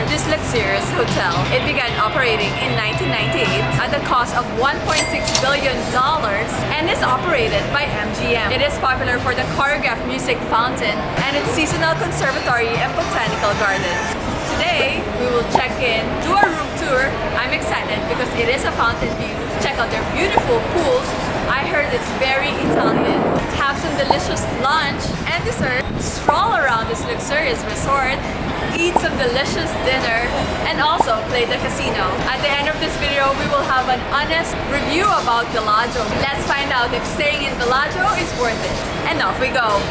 this luxurious hotel. It began operating in 1998 at the cost of $1.6 billion and is operated by MGM. It is popular for the choreographed music fountain and its seasonal conservatory and botanical gardens. Today, we will check in, do a room tour. I'm excited because it is a fountain view. Check out their beautiful pools. I heard it's very Italian. Have some delicious lunch and dessert. Stroll around this luxurious resort. Eat some delicious dinner and also play the casino. At the end of this video, we will have an honest review about Bellagio. Let's find out if staying in Bellagio is worth it. And off we go!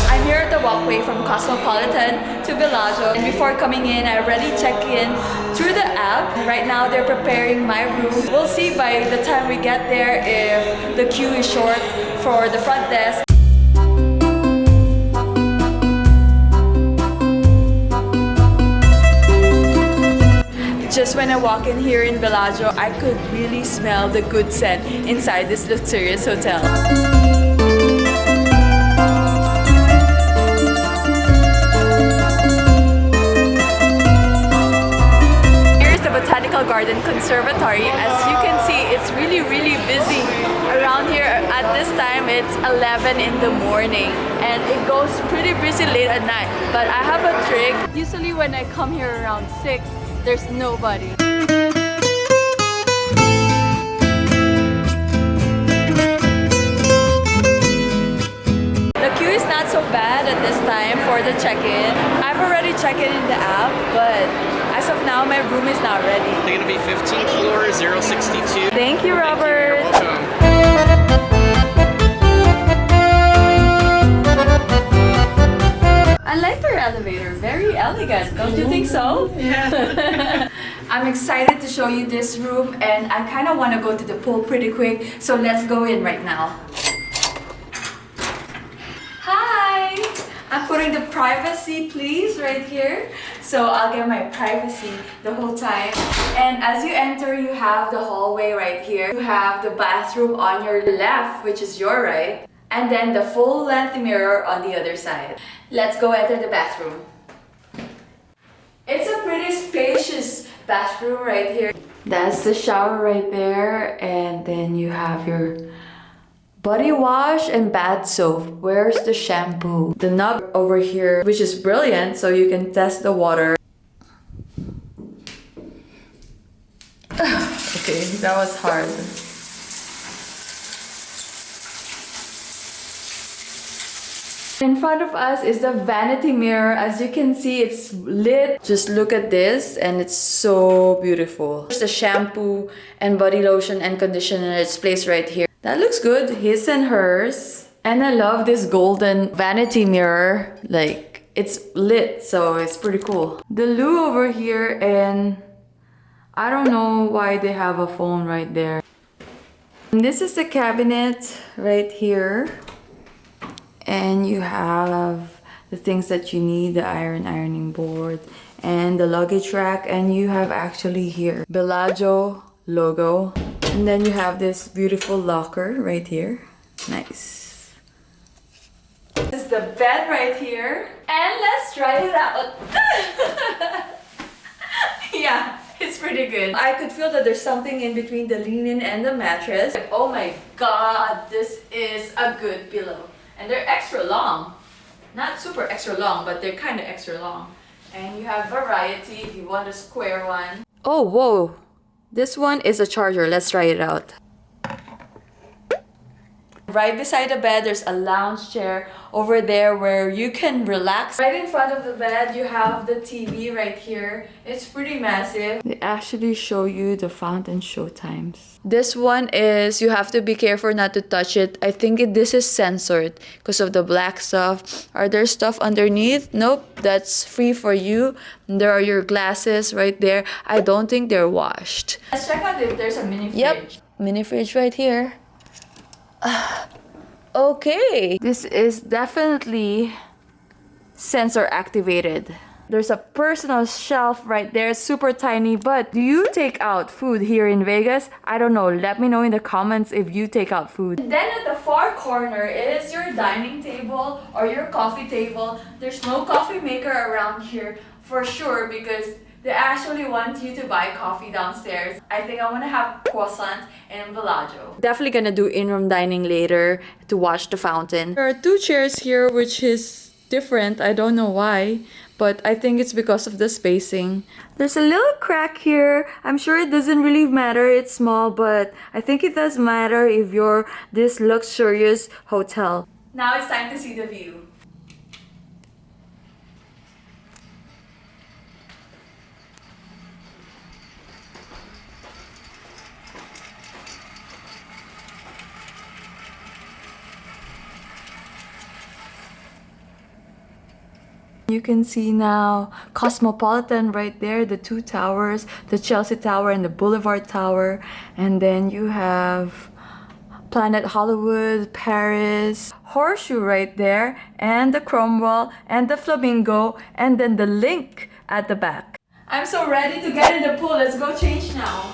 I'm here at the walkway from Cosmopolitan to Bellagio, and before coming in, I already checked in through the app. Right now, they're preparing my room. We'll see by the time we get there if the queue is short for the front desk. Just when I walk in here in Bellagio, I could really smell the good scent inside this luxurious hotel. Botanical Garden Conservatory. As you can see, it's really busy around here. At this time, it's 11 in the morning and it goes pretty busy late at night. But I have a trick. Usually when I come here around 6, there's nobody. The queue is not so bad at this time for the check-in. I've already checked in the app, but as of now, my room is not ready. They're gonna be 15th floor, 062. Thank you, Robert. Thank you. You're welcome. I like their elevator. Very elegant. Don't you think so? Yeah. I'm excited to show you this room, and I kind of want to go to the pool pretty quick. So let's go in right now. Hi! I'm putting the privacy, please, right here. So I'll get my privacy the whole time. And as you enter, you have the hallway right here. You have the bathroom on your left, which is your right. And then the full-length mirror on the other side. Let's go enter the bathroom. It's a pretty spacious bathroom right here. That's the shower right there. And then you have your body wash and bath soap. Where's the shampoo? The knob over here, which is brilliant, so you can test the water. Okay, that was hard. In front of us is the vanity mirror. As you can see, it's lit. Just look at this and it's so beautiful. There's the shampoo and body lotion and conditioner. It's placed right here. That looks good, his and hers. And I love this golden vanity mirror. Like, it's lit, so it's pretty cool. The loo over here, and I don't know why they have a phone right there. And this is the cabinet right here. And you have the things that you need, the ironing board, and the luggage rack. And you have actually here, Bellagio logo. And then you have this beautiful locker right here. Nice. This is the bed right here. And let's try it out. Yeah, it's pretty good. I could feel that there's something in between the linen and the mattress. Oh my god, this is a good pillow. And they're extra long. Not super extra long, but they're kind of extra long. And you have variety if you want a square one. Oh, whoa. This one is a charger. Let's try it out. Right beside the bed, there's a lounge chair over there where you can relax. Right in front of the bed, you have the TV right here. It's pretty massive. They actually show you the fountain show times. This one is, you have to be careful not to touch it. I think this is censored because of the black stuff. Are there stuff underneath? Nope, that's free for you. And there are your glasses right there. I don't think they're washed. Let's check out if there's a mini fridge. Yep, mini fridge right here. Okay, this is definitely sensor activated. There's a personal shelf right there, super tiny. But do you take out food here in Vegas? I don't know. Let me know in the comments if you take out food. And then at the far corner is your dining table or your coffee table. There's no coffee maker around here for sure because they actually want you to buy coffee downstairs. I think I want to have croissant in Bellagio. Definitely gonna do in-room dining later to watch the fountain. There are two chairs here which is different. I don't know why, but I think it's because of the spacing. There's a little crack here. I'm sure it doesn't really matter. It's small, but I think it does matter if you're this luxurious hotel. Now it's time to see the view. You can see now Cosmopolitan right there, the two towers, the Chelsea Tower and the Boulevard Tower. And then you have Planet Hollywood, Paris, Horseshoe right there, and the Cromwell, and the Flamingo, and then the Link at the back. I'm so ready to get in the pool. Let's go change now.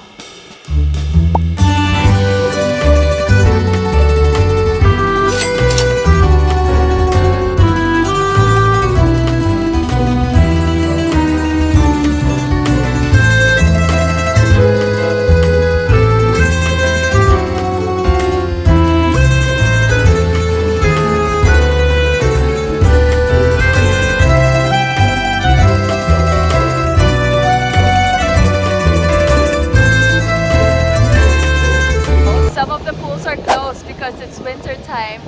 It's winter time.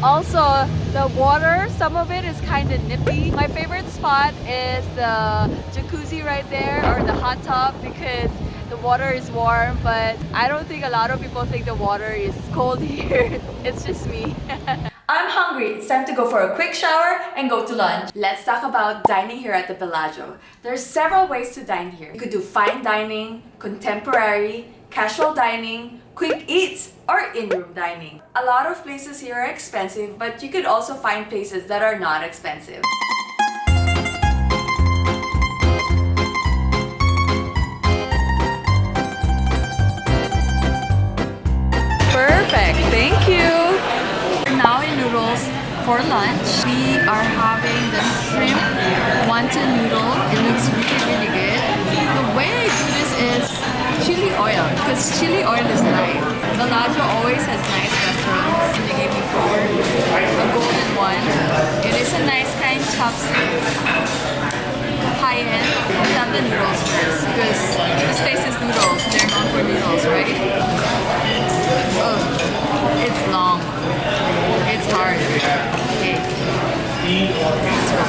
Also, the water, some of it is kind of nippy. My favorite spot is the jacuzzi right there, or the hot tub, because the water is warm, but I don't think a lot of people think the water is cold here. It's just me. I'm hungry. It's time to go for a quick shower and go to lunch. Let's talk about dining here at the Bellagio. There's several ways to dine here. You could do fine dining, contemporary, casual dining, quick eats, or in-room dining. A lot of places here are expensive, but you could also find places that are not expensive. Perfect, thank you! Now in Noodles for lunch, we are having the shrimp wonton noodle. It looks really good. The way I do this is chili oil, because chili oil is life. Bellagio always has nice restaurants. They gave me 4. A golden one. It is a nice kind of chopsticks. High-end. Let's have the noodles first, because this place is noodles. They're known for noodles, right? Oh, it's long. It's hard. Okay. Let's go.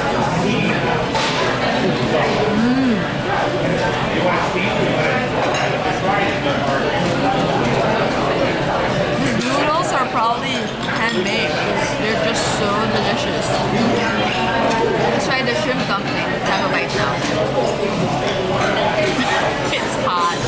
These noodles are probably handmade. They're just so delicious. Let's try the shrimp dumpling. Let's have a bite now. It's hot.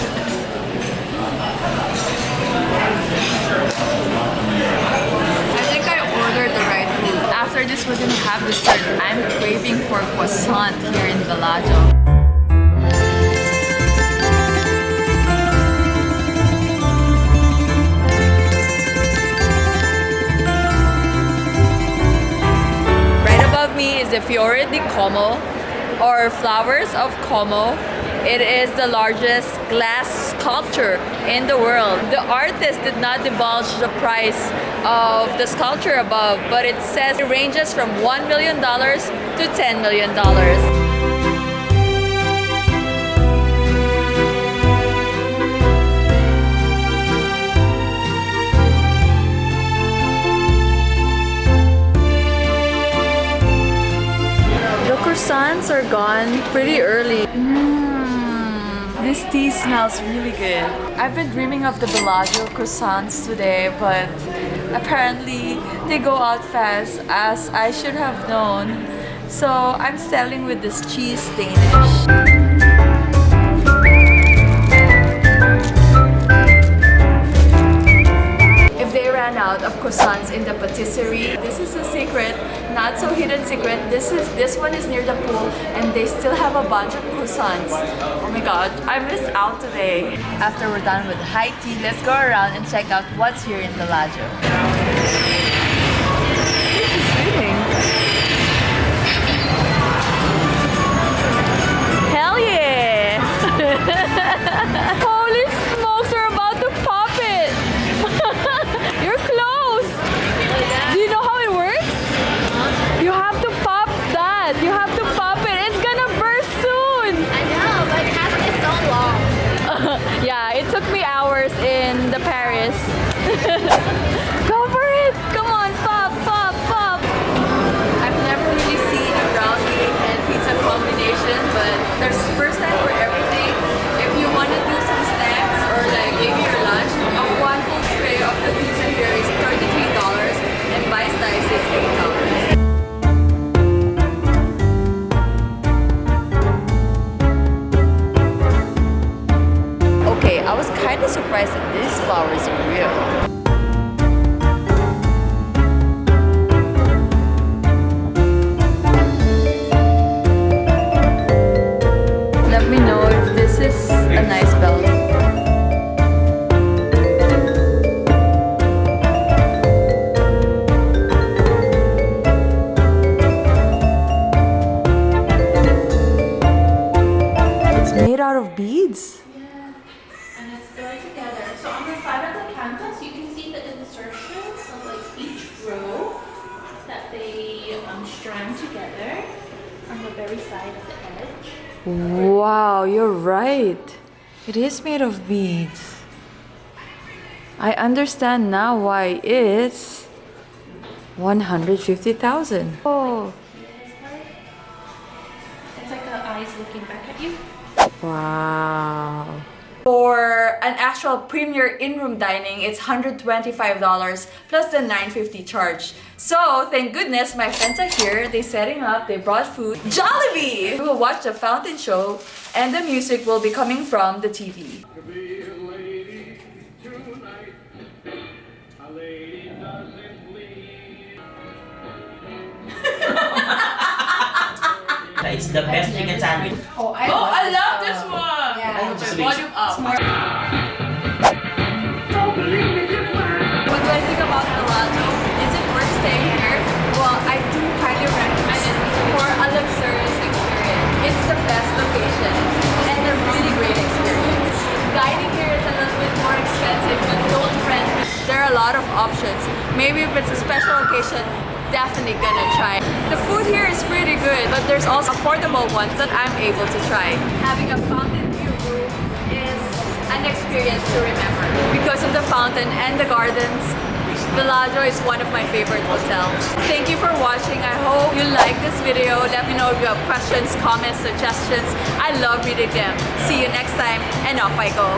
I think I ordered the right food. After this, we're gonna have dessert. I'm craving for croissant here in Bellagio. Is the Fiore di Como, or Flowers of Como. It is the largest glass sculpture in the world. The artist did not divulge the price of the sculpture above, but it says it ranges from $1 million to $10 million. Croissants are gone pretty early. This tea smells really good. I've been dreaming of the Bellagio croissants today, but apparently they go out fast, as I should have known. So I'm selling with this cheese Danish. Out of croissants in the patisserie. This is a secret, not so hidden secret. This one is near the pool, and they still have a bunch of croissants. Oh my god, I missed out today. After we're done with high tea, let's go around and check out what's here in Bellagio. It's eating. surprised that these flowers are real. Let me know if this is a nice bell. It's made out of beads. Yeah, and it's still together. So on the side of the canvas, you can see the insertions of like each row that they strand together on the very side of the edge. Wow, you're right. It is made of beads. I understand now why it's 150,000. Oh, It's like the eyes looking back at you. wow. For an actual premier in-room dining, it's $125 plus the $9.50 charge. So, thank goodness my friends are here. They're setting up, they brought food. Jollibee! We will watch the fountain show and the music will be coming from the TV. It's the best chicken sandwich. Oh, I love this one. Yeah. Volume up. What do I think about Bellagio? Is it worth staying here? Well, I do highly recommend it for a luxurious experience. It's the best location and a really great experience. Dining here is a little bit more expensive, but don't fret. There are a lot of options. Maybe if it's a special occasion, definitely gonna try. The food here is pretty good, but there's also affordable ones that I'm able to try. Having a fountain view room is an experience to remember. Because of the fountain and the gardens, Bellagio is one of my favorite hotels. Thank you for watching. I hope you like this video. Let me know if you have questions, comments, suggestions. I love reading them. See you next time, and off I go.